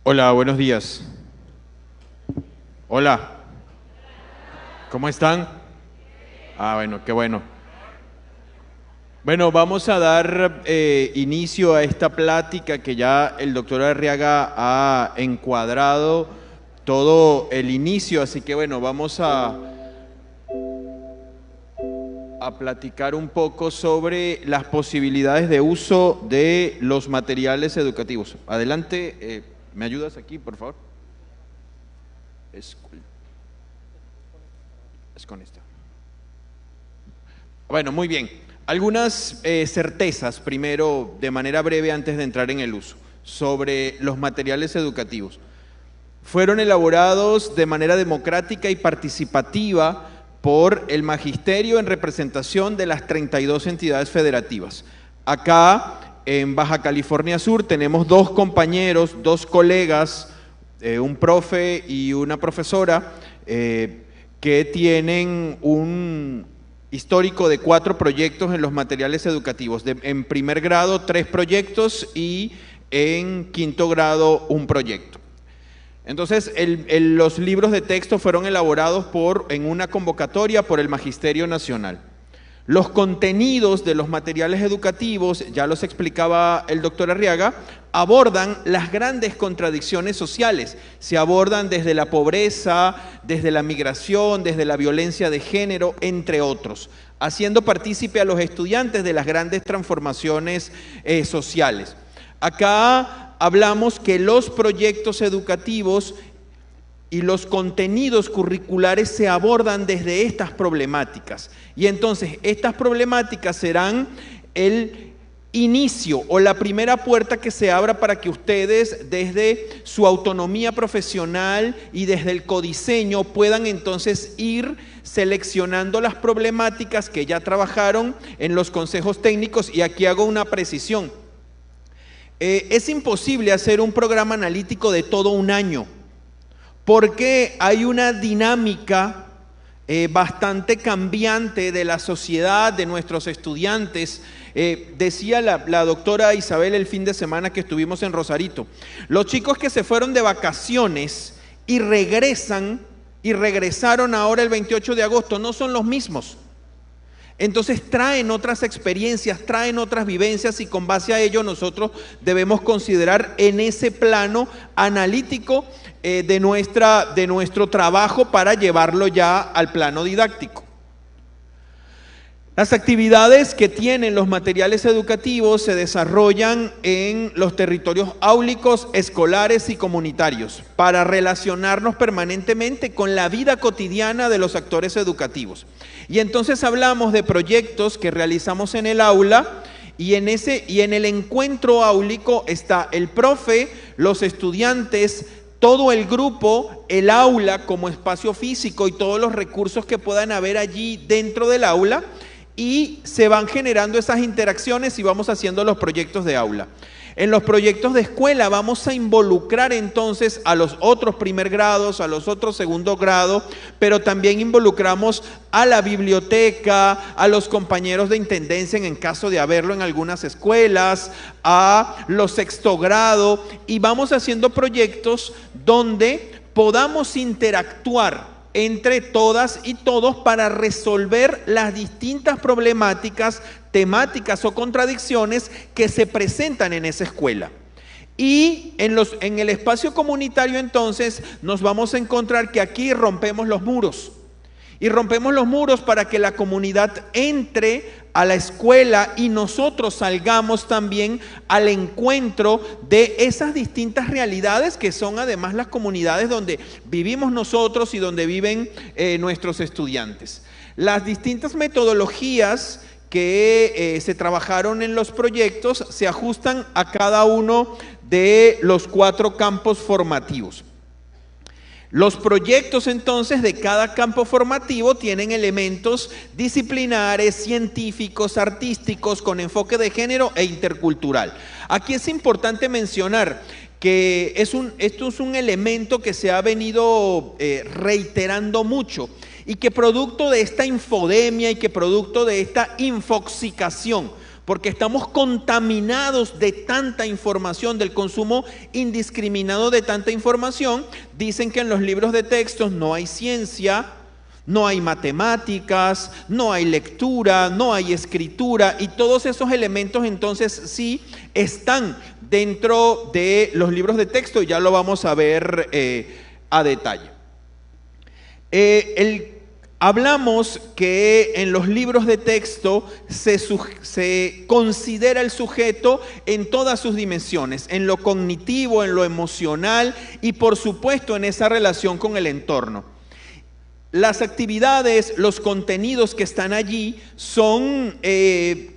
Hola, buenos días. Hola, ¿cómo están? Bueno, qué bueno. Bueno, vamos a dar inicio a esta plática que ya el doctor Arriaga ha encuadrado todo el inicio, así que bueno, vamos a platicar un poco sobre las posibilidades de uso de los materiales educativos. Adelante, ¿me ayudas aquí, por favor? Es con esta. Bueno, muy bien. Algunas certezas, primero, de manera breve, antes de entrar en el uso, sobre los materiales educativos. Fueron elaborados de manera democrática y participativa por el magisterio en representación de las 32 entidades federativas. Acá, en Baja California Sur, tenemos dos compañeros, dos colegas, un profe y una profesora, que tienen un histórico de 4 proyectos en los materiales educativos. En primer grado, 3 proyectos y en quinto grado, 1 proyecto. Entonces, los libros de texto fueron elaborados en una convocatoria por el Magisterio Nacional. Los contenidos de los materiales educativos, ya los explicaba el doctor Arriaga, abordan las grandes contradicciones sociales. Se abordan desde la pobreza, desde la migración, desde la violencia de género, entre otros, haciendo partícipe a los estudiantes de las grandes transformaciones sociales. Acá hablamos que los proyectos educativos y los contenidos curriculares se abordan desde estas problemáticas. Y entonces estas problemáticas serán el inicio o la primera puerta que se abra para que ustedes, desde su autonomía profesional y desde el codiseño, puedan entonces ir seleccionando las problemáticas que ya trabajaron en los consejos técnicos. Y aquí hago una precisión. Es imposible hacer un programa analítico de todo un año, porque hay una dinámica bastante cambiante de la sociedad, de nuestros estudiantes. Decía la doctora Isabel el fin de semana que estuvimos en Rosarito, los chicos que se fueron de vacaciones y regresaron ahora el 28 de agosto no son los mismos. Entonces traen otras experiencias, traen otras vivencias, y con base a ello nosotros debemos considerar en ese plano analítico de nuestro trabajo para llevarlo ya al plano didáctico. Las actividades que tienen los materiales educativos se desarrollan en los territorios áulicos, escolares y comunitarios para relacionarnos permanentemente con la vida cotidiana de los actores educativos. Y entonces hablamos de proyectos que realizamos en el aula, y en el encuentro áulico está el profe, los estudiantes, todo el grupo, el aula como espacio físico y todos los recursos que puedan haber allí dentro del aula, y se van generando esas interacciones y vamos haciendo los proyectos de aula. En los proyectos de escuela vamos a involucrar entonces a los otros primer grados, a los otros segundo grado, pero también involucramos a la biblioteca, a los compañeros de intendencia en caso de haberlo en algunas escuelas, a los sexto grado, y vamos haciendo proyectos donde podamos interactuar entre todas y todos para resolver las distintas problemáticas, temáticas o contradicciones que se presentan en esa escuela. Y en el espacio comunitario entonces nos vamos a encontrar que aquí rompemos los muros. Y rompemos los muros para que la comunidad entre a la escuela y nosotros salgamos también al encuentro de esas distintas realidades que son además las comunidades donde vivimos nosotros y donde viven nuestros estudiantes. Las distintas metodologías que se trabajaron en los proyectos se ajustan a cada uno de los 4 campos formativos. Los proyectos entonces de cada campo formativo tienen elementos disciplinares, científicos, artísticos, con enfoque de género e intercultural. Aquí es importante mencionar que esto es un elemento que se ha venido reiterando mucho, y que producto de esta infodemia y que producto de esta infoxicación porque estamos contaminados de tanta información, del consumo indiscriminado de tanta información. Dicen que en los libros de textos no hay ciencia, no hay matemáticas, no hay lectura, no hay escritura, y todos esos elementos entonces sí están dentro de los libros de texto, y ya lo vamos a ver a detalle. Hablamos que en los libros de texto se considera el sujeto en todas sus dimensiones, en lo cognitivo, en lo emocional y por supuesto en esa relación con el entorno. Las actividades, los contenidos que están allí son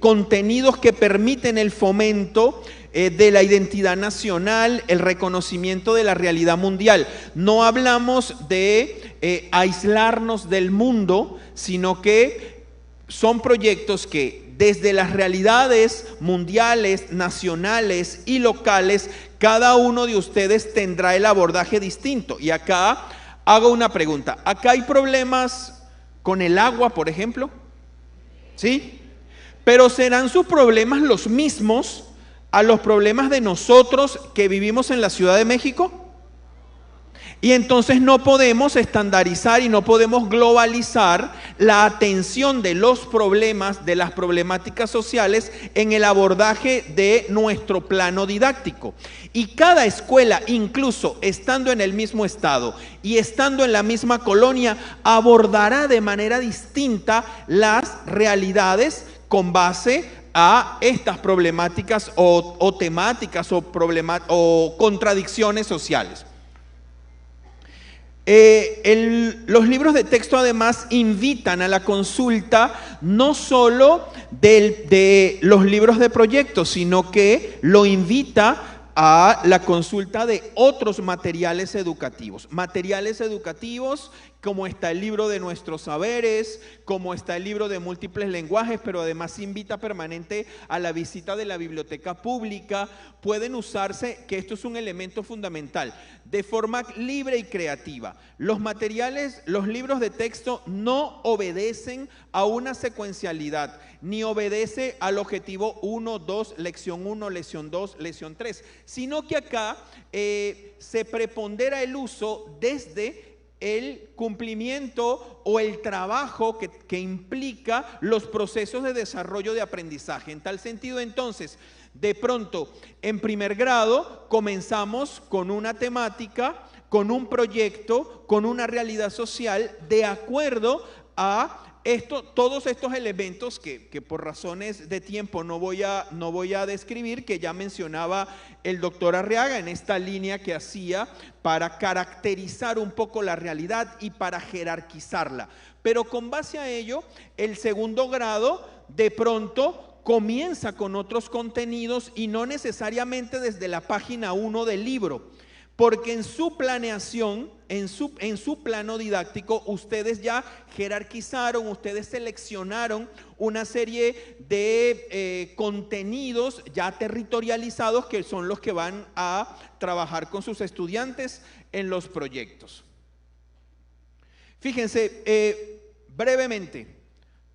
contenidos que permiten el fomento de la identidad nacional, el reconocimiento de la realidad mundial. No hablamos de aislarnos del mundo, sino que son proyectos que desde las realidades mundiales, nacionales y locales, cada uno de ustedes tendrá el abordaje distinto. Y acá hago una pregunta. ¿Acá hay problemas con el agua, por ejemplo? ¿Sí? Pero ¿serán sus problemas los mismos a los problemas de nosotros que vivimos en la Ciudad de México? Y entonces no podemos estandarizar y no podemos globalizar la atención de los problemas, de las problemáticas sociales en el abordaje de nuestro plano didáctico. Y cada escuela, incluso estando en el mismo estado y estando en la misma colonia, abordará de manera distinta las realidades con base a estas problemáticas o temáticas o contradicciones sociales. Los libros de texto además invitan a la consulta no solo de los libros de proyecto, sino que lo invita a la consulta de otros materiales educativos. Materiales educativos como está el libro de Nuestros Saberes, como está el libro de Múltiples Lenguajes, pero además invita permanente a la visita de la biblioteca pública. Pueden usarse, que esto es un elemento fundamental, de forma libre y creativa. Los materiales, los libros de texto no obedecen a una secuencialidad, ni obedece al objetivo 1, 2, lección 1, lección 2, lección 3, sino que acá se prepondera el uso desde el cumplimiento o el trabajo que implica los procesos de desarrollo de aprendizaje. En tal sentido, entonces, de pronto, en primer grado, comenzamos con una temática, con un proyecto, con una realidad social, de acuerdo a todos estos elementos que por razones de tiempo no voy a describir, que ya mencionaba el doctor Arriaga en esta línea que hacía para caracterizar un poco la realidad y para jerarquizarla. Pero con base a ello, el segundo grado de pronto comienza con otros contenidos y no necesariamente desde la página 1 del libro, porque en su planeación, en su plano didáctico, ustedes ya jerarquizaron, ustedes seleccionaron una serie de contenidos ya territorializados que son los que van a trabajar con sus estudiantes en los proyectos. Fíjense, brevemente,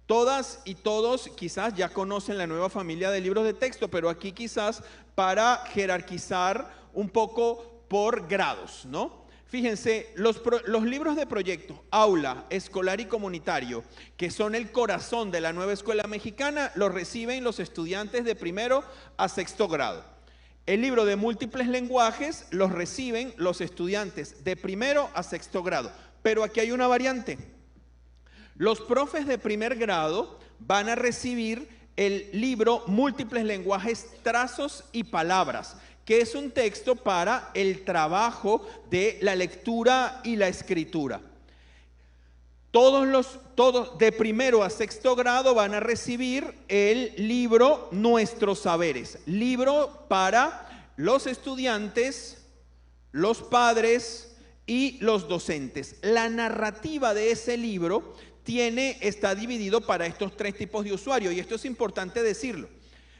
todas y todos quizás ya conocen la nueva familia de libros de texto, pero aquí quizás para jerarquizar un poco por grados, ¿no? Fíjense, los libros de proyecto, aula, escolar y comunitario, que son el corazón de la nueva escuela mexicana, los reciben los estudiantes de primero a sexto grado. El libro de múltiples lenguajes los reciben los estudiantes de primero a sexto grado. Pero aquí hay una variante. Los profes de primer grado van a recibir el libro Múltiples Lenguajes, Trazos y Palabras, que es un texto para el trabajo de la lectura y la escritura. Todos de primero a sexto grado van a recibir el libro Nuestros Saberes, libro para los estudiantes, los padres y los docentes. La narrativa de ese libro está dividido para estos tres tipos de usuarios, y esto es importante decirlo.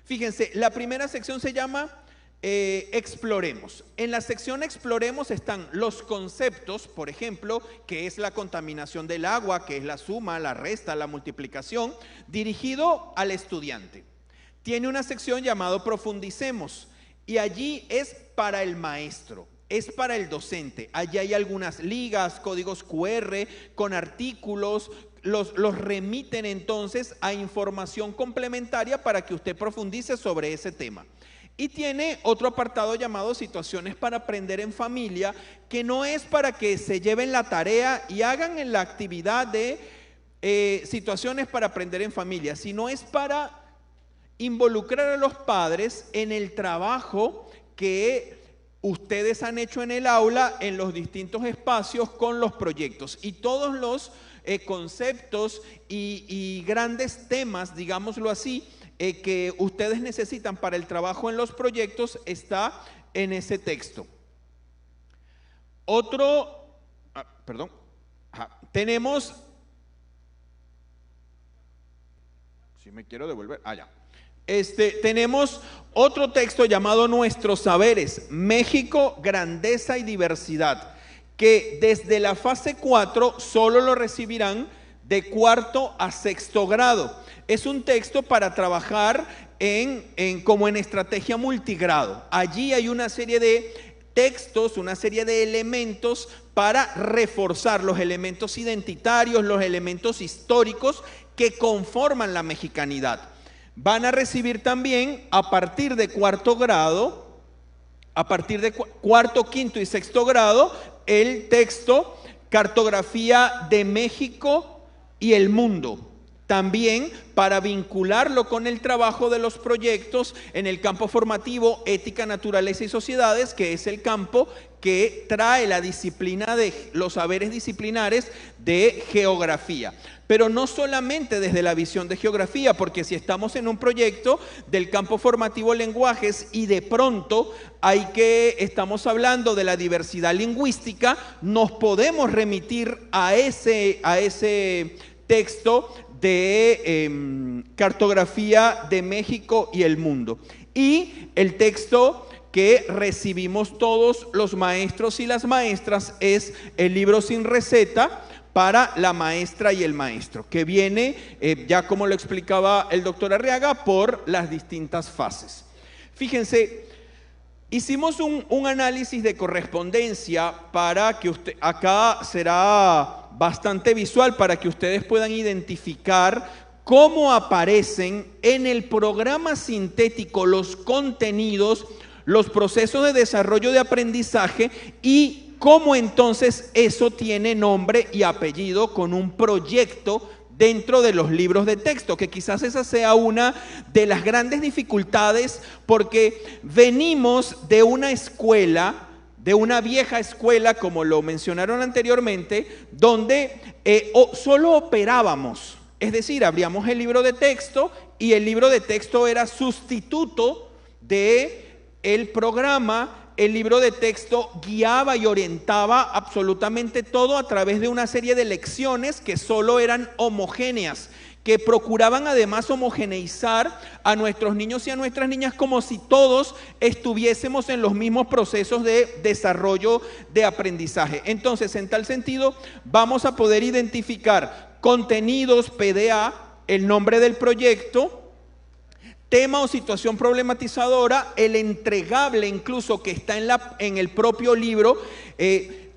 Fíjense, la primera sección se llama Exploremos. En la sección Exploremos están los conceptos, por ejemplo, que es la contaminación del agua, que es la suma, la resta, la multiplicación, dirigido al estudiante. tiene una sección llamada Profundicemos, y allí es para el maestro, es para el docente. Allí hay algunas ligas, códigos QR con artículos, los remiten entonces a información complementaria para que usted profundice sobre ese tema. Y tiene otro apartado llamado Situaciones para aprender en familia, que no es para que se lleven la tarea y hagan en la actividad de situaciones para aprender en familia, sino es para involucrar a los padres en el trabajo que ustedes han hecho en el aula, en los distintos espacios con los proyectos. Y todos los conceptos y grandes temas, digámoslo así, que ustedes necesitan para el trabajo en los proyectos está en ese texto. Tenemos, si me quiero devolver, tenemos otro texto llamado Nuestros Saberes, México, Grandeza y Diversidad, que desde la fase 4 solo lo recibirán de cuarto a sexto grado. Es un texto para trabajar como en estrategia multigrado. Allí hay una serie de textos, una serie de elementos para reforzar los elementos identitarios, los elementos históricos que conforman la mexicanidad. Van a recibir también a partir de cuarto grado, a partir de cuarto, quinto y sexto grado, el texto Cartografía de México y el Mundo. También para vincularlo con el trabajo de los proyectos en el campo formativo Ética, Naturaleza y Sociedades, que es el campo que trae la disciplina de los saberes disciplinares de geografía. Pero no solamente desde la visión de geografía, porque si estamos en un proyecto del campo formativo lenguajes y de pronto estamos hablando de la diversidad lingüística, nos podemos remitir a ese texto de Cartografía de México y el Mundo. Y el texto que recibimos todos los maestros y las maestras es el libro Sin Receta para la maestra y el maestro, que viene, ya como lo explicaba el doctor Arriaga, por las distintas fases. Fíjense, hicimos un análisis de correspondencia para que acá será bastante visual para que ustedes puedan identificar cómo aparecen en el programa sintético los contenidos, los procesos de desarrollo de aprendizaje y cómo entonces eso tiene nombre y apellido con un proyecto dentro de los libros de texto, que quizás esa sea una de las grandes dificultades, porque venimos de una escuela, de una vieja escuela, como lo mencionaron anteriormente, donde solo operábamos, es decir, abríamos el libro de texto y el libro de texto era sustituto del programa. El libro de texto guiaba y orientaba absolutamente todo a través de una serie de lecciones que solo eran homogéneas, que procuraban además homogeneizar a nuestros niños y a nuestras niñas como si todos estuviésemos en los mismos procesos de desarrollo de aprendizaje. Entonces, en tal sentido, vamos a poder identificar contenidos, PDA, el nombre del proyecto, tema o situación problematizadora, el entregable incluso que está en el propio libro.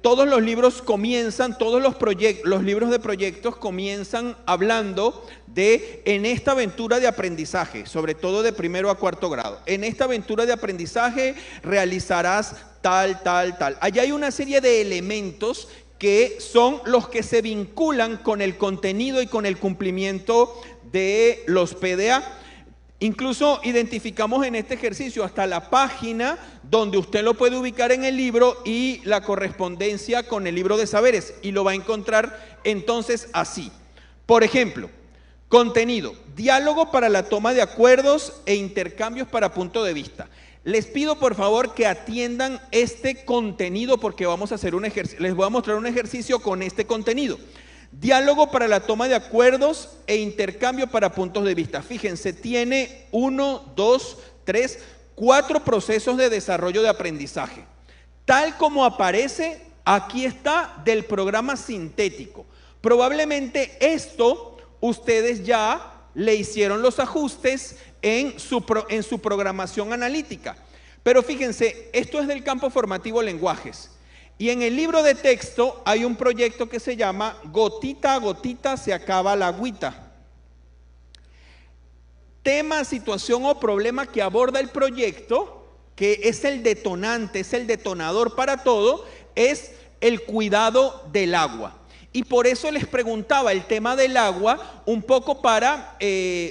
Todos los libros comienzan, todos los libros de proyectos comienzan hablando de en esta aventura de aprendizaje, sobre todo de primero a cuarto grado. En esta aventura de aprendizaje realizarás tal. Allá hay una serie de elementos que son los que se vinculan con el contenido y con el cumplimiento de los PDA. Incluso identificamos en este ejercicio hasta la página donde usted lo puede ubicar en el libro y la correspondencia con el libro de saberes, y lo va a encontrar entonces así. Por ejemplo, contenido, diálogo para la toma de acuerdos e intercambios para punto de vista. Les pido por favor que atiendan este contenido porque vamos a hacer les voy a mostrar un ejercicio con este contenido. Diálogo para la toma de acuerdos e intercambio para puntos de vista. Fíjense, tiene 1, 2, 3, 4 procesos de desarrollo de aprendizaje. Tal como aparece, aquí está del programa sintético. Probablemente esto ustedes ya le hicieron los ajustes en su programación analítica. Pero fíjense, esto es del campo formativo lenguajes. Y en el libro de texto hay un proyecto que se llama Gotita a gotita se acaba la agüita. Tema, situación o problema que aborda el proyecto, que es el detonante, es el detonador para todo, es el cuidado del agua. Y por eso les preguntaba el tema del agua, un poco para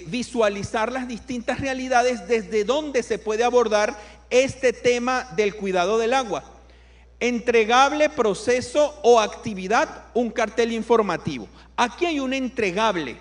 visualizar las distintas realidades desde donde se puede abordar este tema del cuidado del agua. Entregable, proceso o actividad, un cartel informativo. Aquí hay un entregable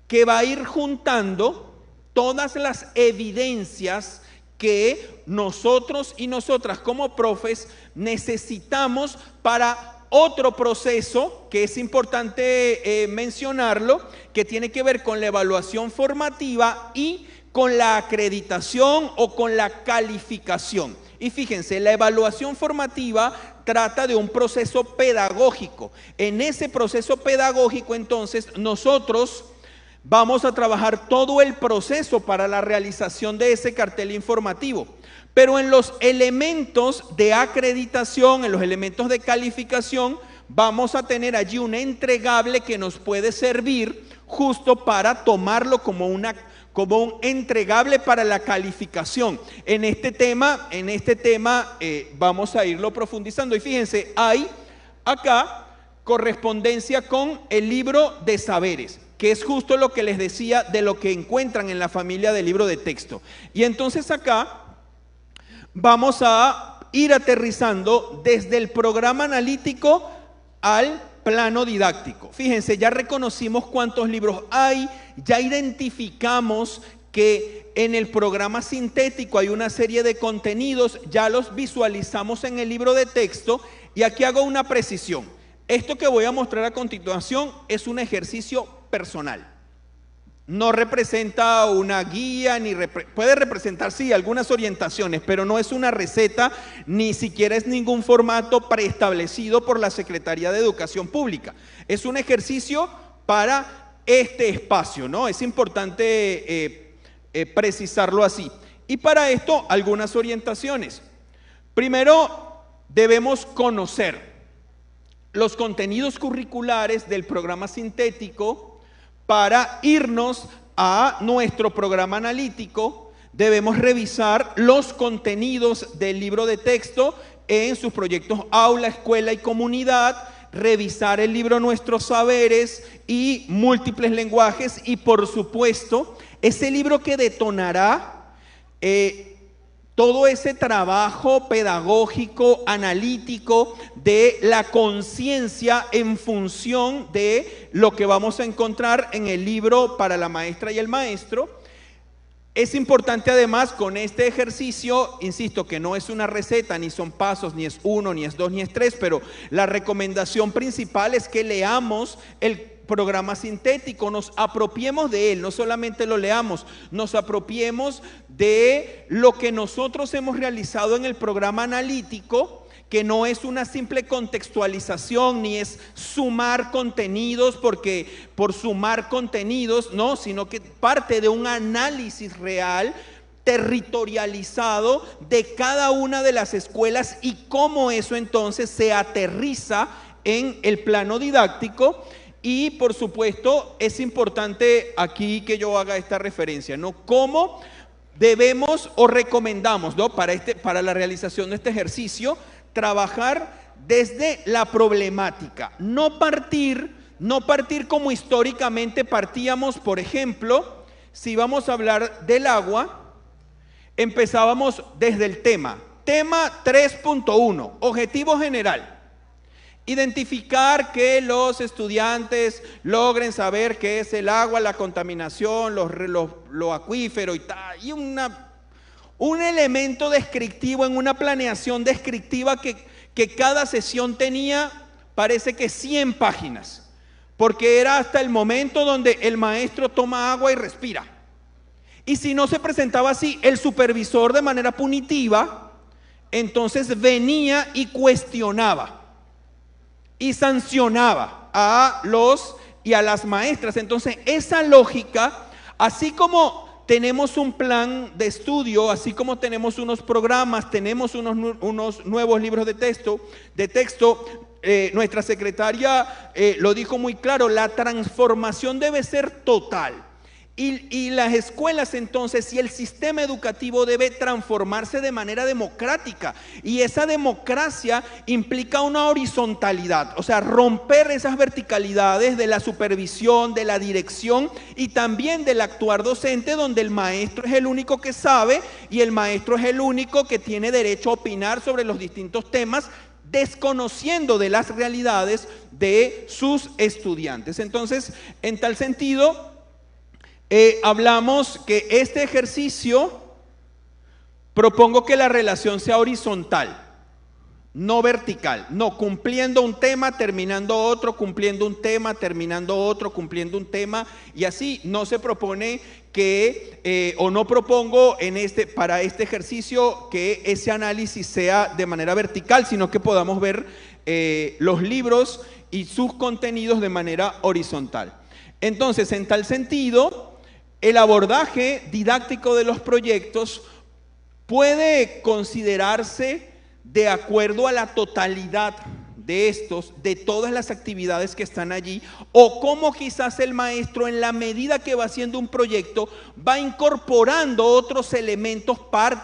que va a ir juntando todas las evidencias que nosotros y nosotras como profes necesitamos para otro proceso que es importante mencionarlo, que tiene que ver con la evaluación formativa y con la acreditación o con la calificación. Y fíjense, la evaluación formativa trata de un proceso pedagógico. En ese proceso pedagógico, entonces, nosotros vamos a trabajar todo el proceso para la realización de ese cartel informativo. Pero en los elementos de acreditación, en los elementos de calificación, vamos a tener allí un entregable que nos puede servir justo para tomarlo como un entregable para la calificación. En este tema vamos a irlo profundizando. Y fíjense, hay acá correspondencia con el libro de saberes, que es justo lo que les decía de lo que encuentran en la familia del libro de texto. Y entonces acá vamos a ir aterrizando desde el programa analítico al plano didáctico. Fíjense, ya reconocimos cuántos libros hay, ya identificamos que en el programa sintético hay una serie de contenidos, ya los visualizamos en el libro de texto, y aquí hago una precisión. Esto que voy a mostrar a continuación es un ejercicio personal. No representa una guía, puede representar, sí, algunas orientaciones, pero no es una receta, ni siquiera es ningún formato preestablecido por la Secretaría de Educación Pública. Es un ejercicio para este espacio, ¿no? Es importante precisarlo así. Y para esto, algunas orientaciones. Primero, debemos conocer los contenidos curriculares del programa sintético. Para irnos a nuestro programa analítico, debemos revisar los contenidos del libro de texto en sus proyectos aula, escuela y comunidad, revisar el libro Nuestros Saberes y múltiples lenguajes, y por supuesto, ese libro que detonará todo ese trabajo pedagógico, analítico de la conciencia en función de lo que vamos a encontrar en el libro para la maestra y el maestro. Es importante además con este ejercicio, insisto, que no es una receta, ni son pasos, ni es 1, ni es 2, ni es 3, pero la recomendación principal es que leamos el programa sintético, nos apropiemos de él, no solamente lo leamos, nos apropiemos de lo que nosotros hemos realizado en el programa analítico, que no es una simple contextualización, ni es sumar contenidos por sumar contenidos, no, sino que parte de un análisis real, territorializado de cada una de las escuelas y cómo eso entonces se aterriza en el plano didáctico. Y por supuesto es importante aquí que yo haga esta referencia, ¿no? Cómo debemos o recomendamos, ¿no? Para la realización de este ejercicio, trabajar desde la problemática, no partir como históricamente partíamos. Por ejemplo, si vamos a hablar del agua, empezábamos desde el tema 3.1, objetivo general. Identificar que los estudiantes logren saber qué es el agua, la contaminación, lo acuífero y tal, y un elemento descriptivo en una planeación descriptiva que cada sesión tenía, parece que 100 páginas, porque era hasta el momento donde el maestro toma agua y respira. Y si no se presentaba así, el supervisor de manera punitiva, entonces venía y cuestionaba y sancionaba a los y a las maestras. Entonces esa lógica, así como tenemos un plan de estudio, así como tenemos unos programas, tenemos unos nuevos libros de texto. Nuestra secretaria lo dijo muy claro, la transformación debe ser total. Y las escuelas entonces y el sistema educativo debe transformarse de manera democrática, y esa democracia implica una horizontalidad, o sea, romper esas verticalidades de la supervisión, de la dirección y también del actuar docente, donde el maestro es el único que sabe y el maestro es el único que tiene derecho a opinar sobre los distintos temas, desconociendo de las realidades de sus estudiantes. Entonces, en tal sentido, hablamos que este ejercicio, propongo que la relación sea horizontal, no vertical, no cumpliendo un tema, terminando otro, cumpliendo un tema, terminando otro, cumpliendo un tema, y así. No se propone que, o no propongo para este ejercicio que ese análisis sea de manera vertical, sino que podamos ver los libros y sus contenidos de manera horizontal. Entonces, en tal sentido, el abordaje didáctico de los proyectos puede considerarse de acuerdo a la totalidad de todas las actividades que están allí, o cómo quizás el maestro, en la medida que va haciendo un proyecto, va incorporando otros elementos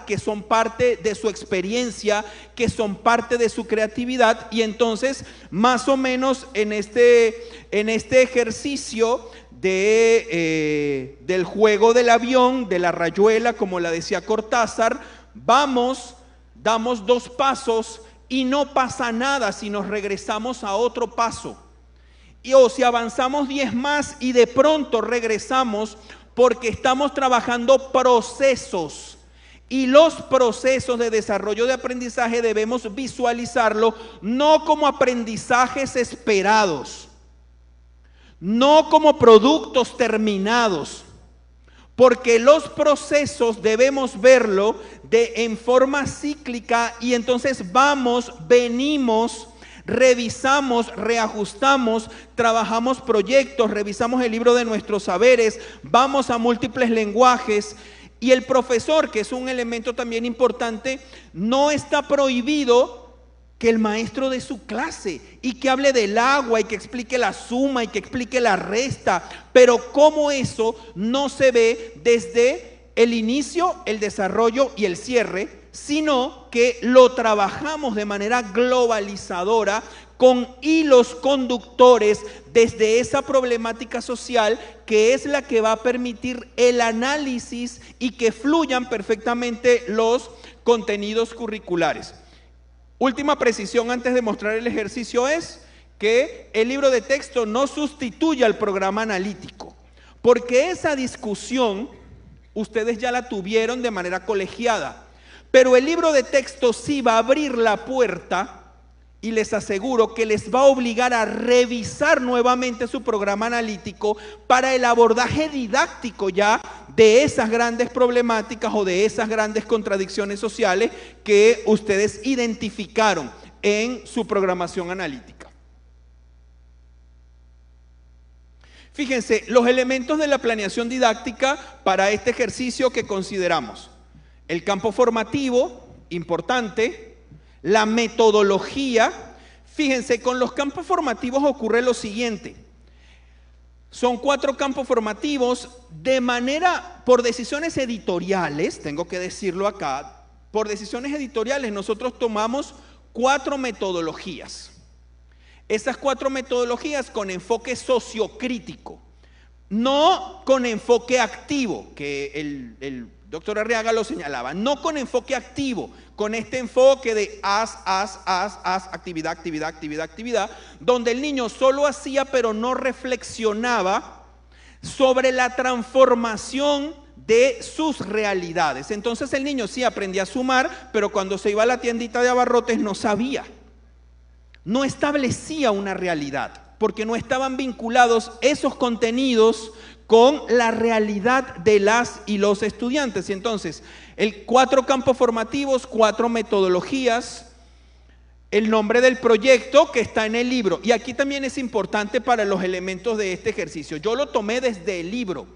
que son parte de su experiencia, que son parte de su creatividad. Y entonces, más o menos en este ejercicio del juego del avión, de la rayuela, como la decía Cortázar, damos 2 pasos y no pasa nada si nos regresamos a otro paso. O si avanzamos 10 más y de pronto regresamos, porque estamos trabajando procesos. Y los procesos de desarrollo de aprendizaje debemos visualizarlo no como aprendizajes esperados, no como productos terminados, porque los procesos debemos verlo en forma cíclica, y entonces venimos, revisamos, reajustamos, trabajamos proyectos, revisamos el libro de nuestros saberes, vamos a múltiples lenguajes. Y el profesor, que es un elemento también importante, no está prohibido que el maestro dé su clase y que hable del agua y que explique la suma y que explique la resta, pero como eso no se ve desde el inicio, el desarrollo y el cierre, sino que lo trabajamos de manera globalizadora, con hilos conductores desde esa problemática social, que es la que va a permitir el análisis y que fluyan perfectamente los contenidos curriculares. Última precisión antes de mostrar el ejercicio es que el libro de texto no sustituye al programa analítico, porque esa discusión ustedes ya la tuvieron de manera colegiada, pero el libro de texto sí va a abrir la puerta, y les aseguro que les va a obligar a revisar nuevamente su programa analítico para el abordaje didáctico ya de esas grandes problemáticas o de esas grandes contradicciones sociales que ustedes identificaron en su programación analítica. Fíjense, los elementos de la planeación didáctica para este ejercicio que consideramos: el campo formativo, importante; la metodología. Fíjense, con los campos formativos ocurre lo siguiente: son 4 campos formativos por decisiones editoriales, tengo que decirlo acá, por decisiones editoriales nosotros tomamos 4 metodologías. Esas 4 metodologías con enfoque sociocrítico, no con enfoque activo, que el doctor Arriaga lo señalaba, no con enfoque activo, con este enfoque de haz, actividad, actividad, actividad, actividad, donde el niño solo hacía pero no reflexionaba sobre la transformación de sus realidades. Entonces el niño sí aprendía a sumar, pero cuando se iba a la tiendita de abarrotes no sabía, no establecía una realidad, porque no estaban vinculados esos contenidos con la realidad de las y los estudiantes. Y entonces, 4 campos formativos, 4 metodologías, el nombre del proyecto que está en el libro. Y aquí también es importante para los elementos de este ejercicio. Yo lo tomé desde el libro,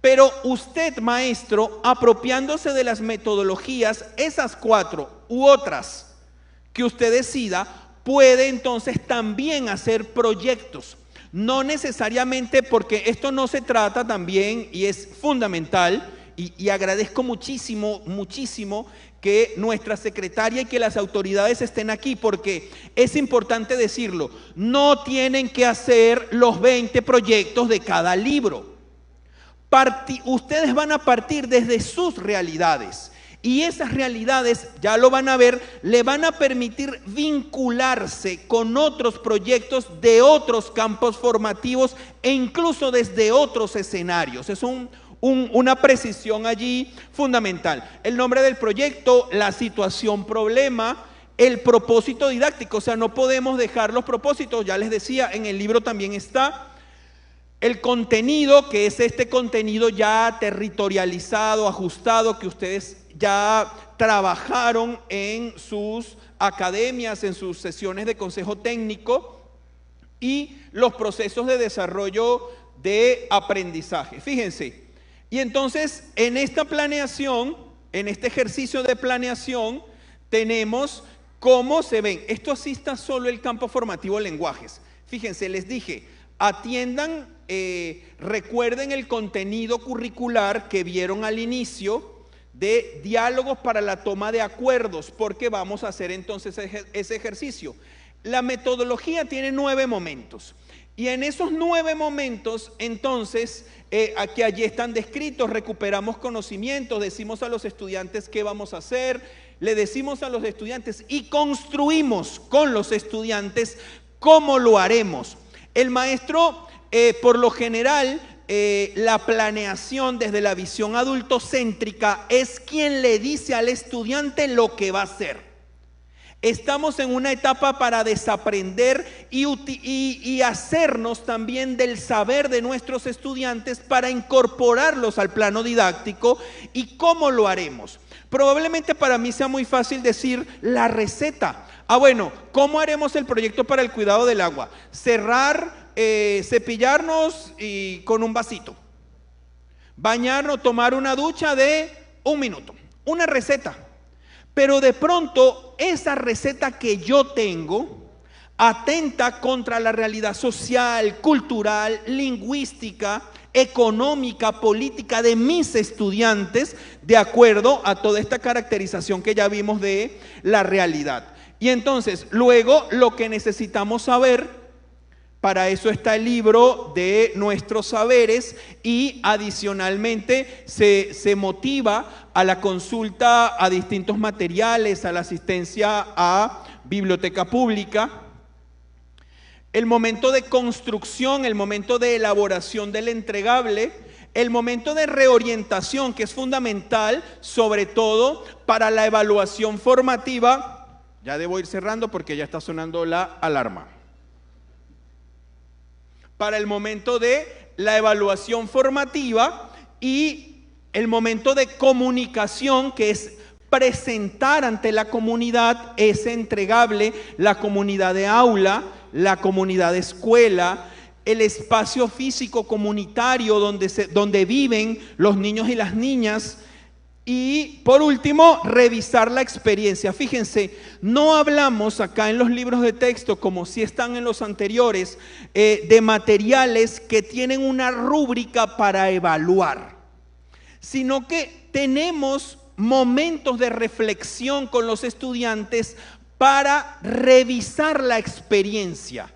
Pero usted, maestro, apropiándose de las metodologías, esas 4 u otras que usted decida, puede entonces también hacer proyectos. No necesariamente, porque esto no se trata también, y es fundamental, y agradezco muchísimo, muchísimo que nuestra secretaria y que las autoridades estén aquí, porque es importante decirlo, no tienen que hacer los 20 proyectos de cada libro. Ustedes van a partir desde sus realidades, y esas realidades, ya lo van a ver, le van a permitir vincularse con otros proyectos de otros campos formativos e incluso desde otros escenarios. Es una precisión allí fundamental. El nombre del proyecto, la situación problema, el propósito didáctico. O sea, no podemos dejar los propósitos, ya les decía, en el libro también está. El contenido, que es este contenido ya territorializado, ajustado, que ustedes ya trabajaron en sus academias, en sus sesiones de consejo técnico, y los procesos de desarrollo de aprendizaje. Fíjense, y entonces en esta planeación, en este ejercicio de planeación, tenemos cómo se ven. Esto así está solo el campo formativo lenguajes. Fíjense, les dije, atiendan, recuerden el contenido curricular que vieron al inicio de diálogos para la toma de acuerdos, porque vamos a hacer entonces ese ejercicio. La metodología tiene 9 momentos, y en esos 9 momentos entonces aquí allí están descritos. Recuperamos conocimientos, decimos a los estudiantes qué vamos a hacer, le decimos a los estudiantes y construimos con los estudiantes cómo lo haremos. El maestro, por lo general, la planeación desde la visión adultocéntrica es quien le dice al estudiante lo que va a hacer. Estamos en una etapa para desaprender y hacernos también del saber de nuestros estudiantes para incorporarlos al plano didáctico. ¿Y cómo lo haremos? Probablemente para mí sea muy fácil decir la receta. Bueno, ¿cómo haremos el proyecto para el cuidado del agua? Cerrar, cepillarnos y con un vasito. Bañarnos, tomar una ducha de 1 minuto. Una receta. Pero de pronto esa receta que yo tengo atenta contra la realidad social, cultural, lingüística, económica, política de mis estudiantes, de acuerdo a toda esta caracterización que ya vimos de la realidad. Y entonces, luego lo que necesitamos saber, para eso está el libro de nuestros saberes, y adicionalmente se motiva a la consulta a distintos materiales, a la asistencia a biblioteca pública. El momento de construcción, el momento de elaboración del entregable, el momento de reorientación, que es fundamental, sobre todo para la evaluación formativa. Ya debo ir cerrando porque ya está sonando la alarma. Para el momento de la evaluación formativa y el momento de comunicación, que es presentar ante la comunidad ese entregable, la comunidad de aula, la comunidad de escuela, el espacio físico comunitario donde viven los niños y las niñas. Y por último, revisar la experiencia. Fíjense, no hablamos acá en los libros de texto, como si están en los anteriores, de materiales que tienen una rúbrica para evaluar, sino que tenemos momentos de reflexión con los estudiantes para revisar la experiencia,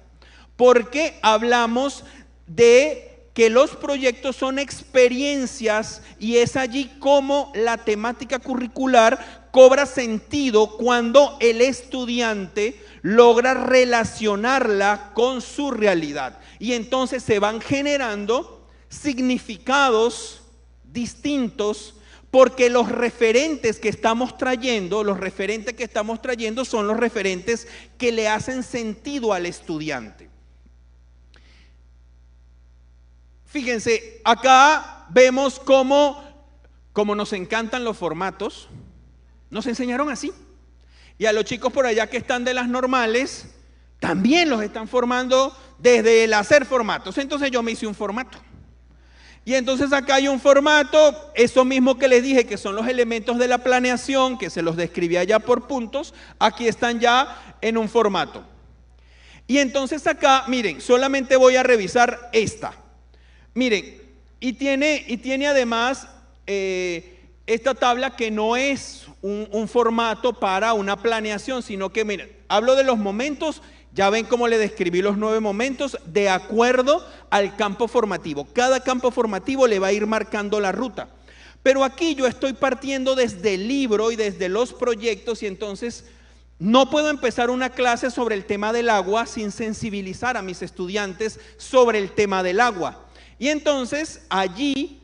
porque hablamos de que los proyectos son experiencias, y es allí como la temática curricular cobra sentido cuando el estudiante logra relacionarla con su realidad, y entonces se van generando significados distintos, porque los referentes que estamos trayendo son los referentes que le hacen sentido al estudiante. Fíjense, acá vemos cómo nos encantan los formatos. Nos enseñaron así. Y a los chicos por allá que están de las normales, también los están formando desde el hacer formatos. Entonces yo me hice un formato. Y entonces acá hay un formato, eso mismo que les dije, que son los elementos de la planeación, que se los describía ya por puntos, aquí están ya en un formato. Y entonces acá, miren, solamente voy a revisar esta. Miren, y tiene además esta tabla que no es un formato para una planeación, sino que, miren, hablo de los momentos. Ya ven cómo le describí los 9 momentos de acuerdo al campo formativo. Cada campo formativo le va a ir marcando la ruta. Pero aquí yo estoy partiendo desde el libro y desde los proyectos, y entonces no puedo empezar una clase sobre el tema del agua sin sensibilizar a mis estudiantes sobre el tema del agua. Y entonces allí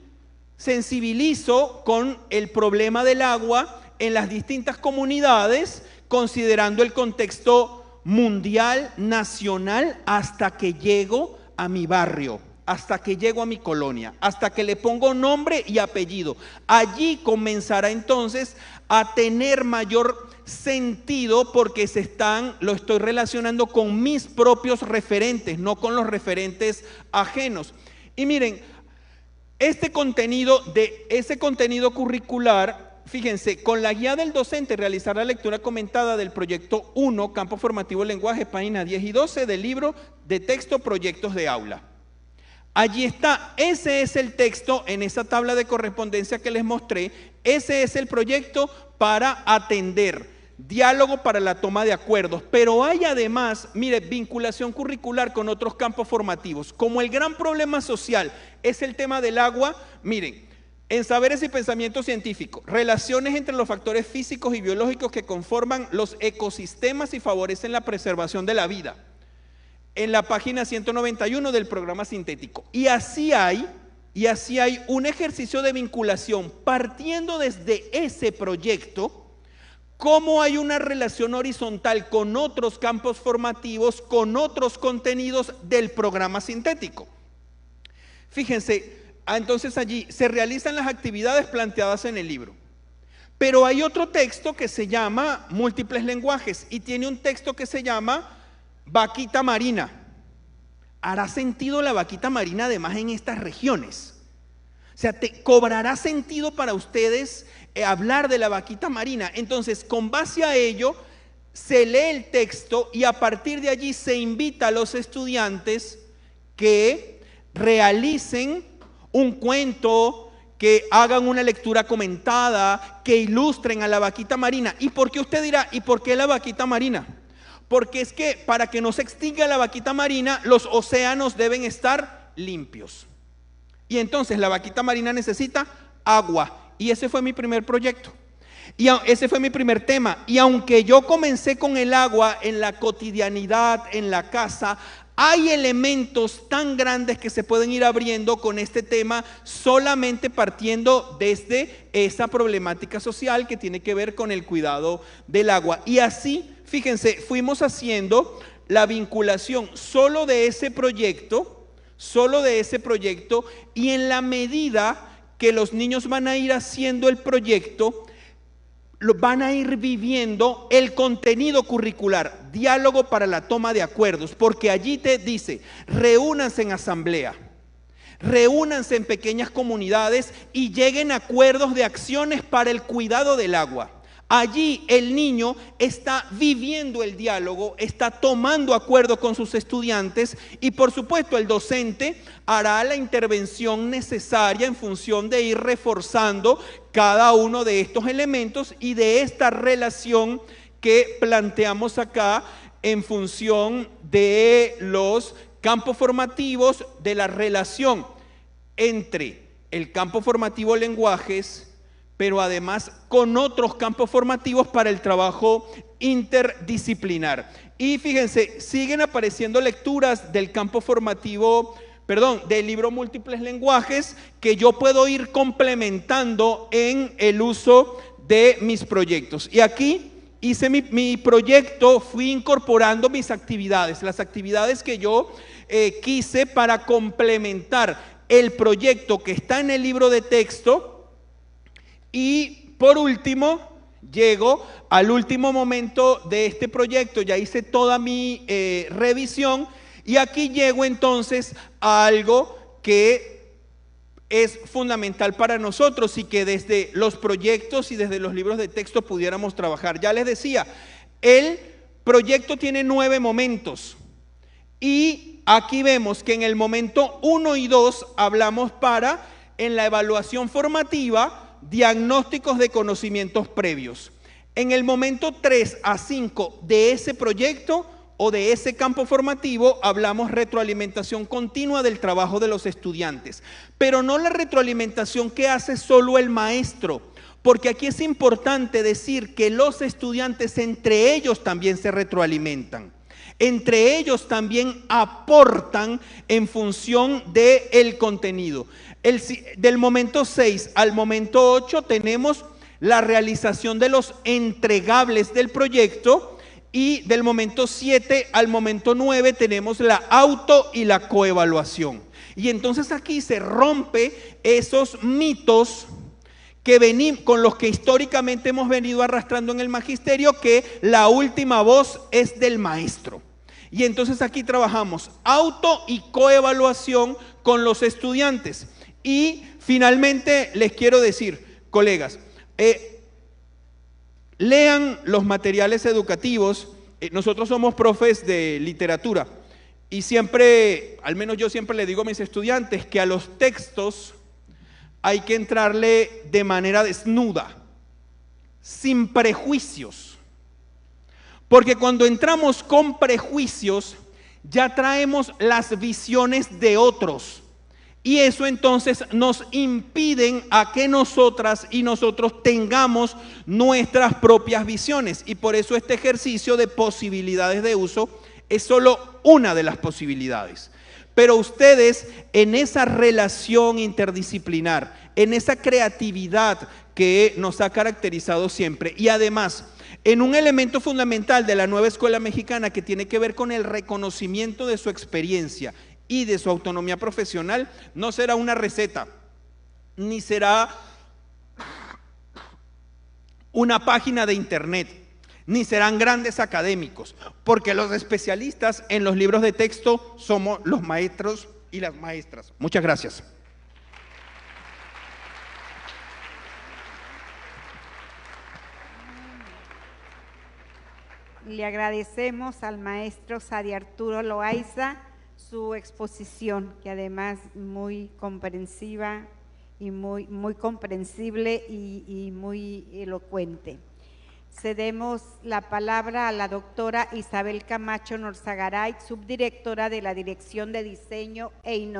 sensibilizo con el problema del agua en las distintas comunidades, considerando el contexto mundial, nacional, hasta que llego a mi barrio, hasta que llego a mi colonia, hasta que le pongo nombre y apellido. Allí comenzará entonces a tener mayor sentido, porque lo estoy relacionando con mis propios referentes, no con los referentes ajenos. Y miren, ese contenido curricular, fíjense, con la guía del docente realizar la lectura comentada del proyecto 1, Campo Formativo Lenguaje, páginas 10 y 12 del libro de texto Proyectos de Aula. Allí está, ese es el texto en esa tabla de correspondencia que les mostré, ese es el proyecto para atender, diálogo para la toma de acuerdos, pero hay además, mire, vinculación curricular con otros campos formativos. Como el gran problema social es el tema del agua, miren, en Saberes y Pensamiento Científico, relaciones entre los factores físicos y biológicos que conforman los ecosistemas y favorecen la preservación de la vida. En la página 191 del programa sintético. Y así hay un ejercicio de vinculación partiendo desde ese proyecto, cómo hay una relación horizontal con otros campos formativos, con otros contenidos del programa sintético. Fíjense, entonces allí se realizan las actividades planteadas en el libro. Pero hay otro texto que se llama Múltiples Lenguajes y tiene un texto que se llama Vaquita Marina. ¿Hará sentido la vaquita marina además en estas regiones? O sea, ¿cobrará sentido para ustedes hablar de la vaquita marina? Entonces, con base a ello, se lee el texto y a partir de allí se invita a los estudiantes que realicen un cuento, que hagan una lectura comentada, que ilustren a la vaquita marina. ¿Y por qué usted dirá, y por qué la vaquita marina? Porque es que para que no se extinga la vaquita marina, los océanos deben estar limpios. Y entonces la vaquita marina necesita agua. Y ese fue mi primer proyecto. Y ese fue mi primer tema. Y aunque yo comencé con el agua en la cotidianidad, en la casa, hay elementos tan grandes que se pueden ir abriendo con este tema solamente partiendo desde esa problemática social que tiene que ver con el cuidado del agua. Y así, fíjense, fuimos haciendo la vinculación solo de ese proyecto, y en la medida que los niños van a ir haciendo el proyecto, van a ir viviendo el contenido curricular, diálogo para la toma de acuerdos, porque allí te dice, reúnanse en asamblea, reúnanse en pequeñas comunidades y lleguen a acuerdos de acciones para el cuidado del agua. Allí el niño está viviendo el diálogo, está tomando acuerdo con sus estudiantes y por supuesto el docente hará la intervención necesaria en función de ir reforzando cada uno de estos elementos y de esta relación que planteamos acá en función de los campos formativos, de la relación entre el campo formativo lenguajes, pero además con otros campos formativos para el trabajo interdisciplinar. Y fíjense, siguen apareciendo lecturas del campo formativo, del libro Múltiples Lenguajes, que yo puedo ir complementando en el uso de mis proyectos. Y aquí hice mi proyecto, fui incorporando mis actividades, las actividades que yo quise para complementar el proyecto que está en el libro de texto. Y por último, llego al último momento de este proyecto, ya hice toda mi revisión y aquí llego entonces a algo que es fundamental para nosotros y que desde los proyectos y desde los libros de texto pudiéramos trabajar. Ya les decía, el proyecto tiene 9 momentos y aquí vemos que en el momento 1 y 2 hablamos en la evaluación formativa, diagnósticos de conocimientos previos. En el momento 3 a 5 de ese proyecto o de ese campo formativo hablamos retroalimentación continua del trabajo de los estudiantes, pero no la retroalimentación que hace solo el maestro, porque aquí es importante decir que los estudiantes entre ellos también se retroalimentan, entre ellos también aportan en función del contenido. Del momento 6 al momento 8 tenemos la realización de los entregables del proyecto. Y del momento 7 al momento 9 tenemos la auto y la coevaluación. Y entonces aquí se rompe esos mitos con los que históricamente hemos venido arrastrando en el magisterio, que la última voz es del maestro. Y entonces aquí trabajamos auto y coevaluación con los estudiantes. Y finalmente les quiero decir, colegas, lean los materiales educativos. Nosotros somos profes de literatura y siempre, al menos yo siempre le digo a mis estudiantes que a los textos hay que entrarle de manera desnuda, sin prejuicios. Porque cuando entramos con prejuicios, ya traemos las visiones de otros. Y eso entonces nos impiden a que nosotras y nosotros tengamos nuestras propias visiones. Y por eso este ejercicio de posibilidades de uso es solo una de las posibilidades. Pero ustedes, en esa relación interdisciplinar, en esa creatividad que nos ha caracterizado siempre, y además en un elemento fundamental de la nueva escuela mexicana que tiene que ver con el reconocimiento de su experiencia y de su autonomía profesional, no será una receta, ni será una página de internet, ni serán grandes académicos, porque los especialistas en los libros de texto somos los maestros y las maestras. Muchas gracias. Le agradecemos al maestro Sadi Arturo Loaiza su exposición, que además muy comprensiva y muy comprensible y muy elocuente. Cedemos la palabra a la doctora Isabel Camacho Norzagaray, subdirectora de la Dirección de Diseño e Innovación